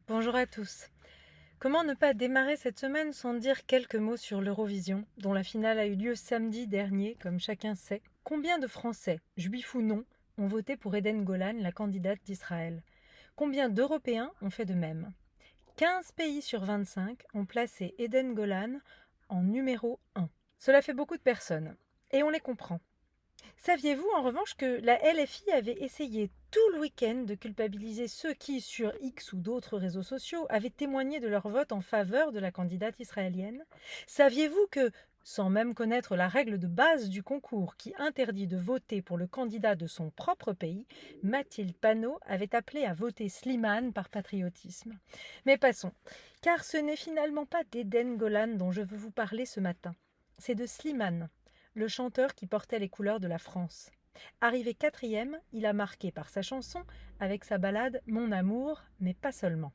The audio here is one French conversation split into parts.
Bonjour à tous. Comment ne pas démarrer cette semaine sans dire quelques mots sur l'Eurovision, dont la finale a eu lieu samedi dernier, comme chacun sait. Combien de Français, juifs ou non, ont voté pour Eden Golan, la candidate d'Israël? Combien d'Européens ont fait de même? 15 pays sur 25 ont placé Eden Golan en numéro 1. Cela fait beaucoup de personnes, et on les comprend. Saviez-vous en revanche que la LFI avait essayé tout le week-end de culpabiliser ceux qui, sur X ou d'autres réseaux sociaux, avaient témoigné de leur vote en faveur de la candidate israélienne? Saviez-vous que, sans même connaître la règle de base du concours qui interdit de voter pour le candidat de son propre pays, Mathilde Panot avait appelé à voter Slimane par patriotisme? Mais passons, car ce n'est finalement pas d'Eden Golan dont je veux vous parler ce matin. C'est de Slimane, le chanteur qui portait les couleurs de la France. Arrivé quatrième, il a marqué par sa chanson avec sa ballade Mon amour, mais pas seulement.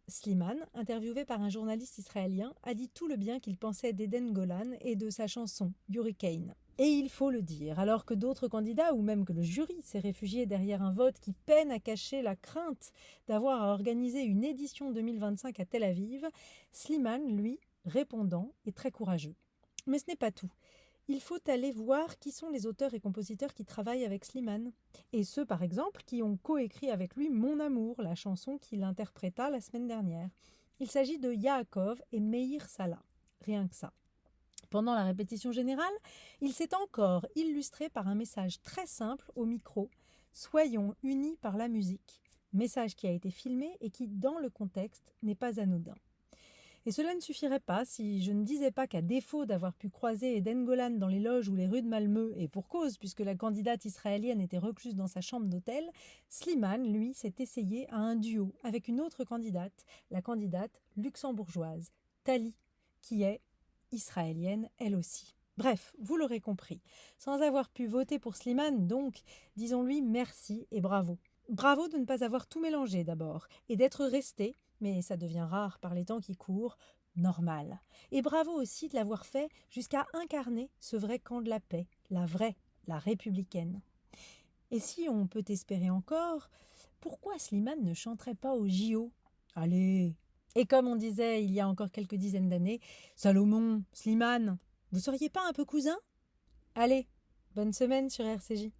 Slimane, interviewé par un journaliste israélien, a dit tout le bien qu'il pensait d'Eden Golan et de sa chanson Hurricane. Et il faut le dire, alors que d'autres candidats, ou même que le jury, s'est réfugié derrière un vote qui peine à cacher la crainte d'avoir à organiser une édition 2025 à Tel Aviv, Slimane, lui, répondant, est très courageux. Mais ce n'est pas tout. Il faut aller voir qui sont les auteurs et compositeurs qui travaillent avec Slimane. Et ceux, par exemple, qui ont coécrit avec lui Mon amour, la chanson qu'il interpréta la semaine dernière. Il s'agit de Yaakov et Meir Salah. Rien que ça. Pendant la répétition générale, il s'est encore illustré par un message très simple au micro. Soyons unis par la musique. Message qui a été filmé et qui, dans le contexte, n'est pas anodin. Et cela ne suffirait pas si je ne disais pas qu'à défaut d'avoir pu croiser Eden Golan dans les loges ou les rues de Malmö, et pour cause puisque la candidate israélienne était recluse dans sa chambre d'hôtel, Slimane, lui, s'est essayé à un duo avec une autre candidate, la candidate luxembourgeoise, Tali, qui est israélienne elle aussi. Bref, vous l'aurez compris. Sans avoir pu voter pour Slimane, donc, disons-lui merci et bravo. Bravo de ne pas avoir tout mélangé d'abord, et d'être resté, mais ça devient rare par les temps qui courent, normal. Et bravo aussi de l'avoir fait jusqu'à incarner ce vrai camp de la paix, la vraie, la républicaine. Et si on peut espérer encore, pourquoi Slimane ne chanterait pas au JO? Allez. Et comme on disait il y a encore quelques dizaines d'années, Salomon, Slimane, vous seriez pas un peu cousins? Allez, bonne semaine sur RCJ.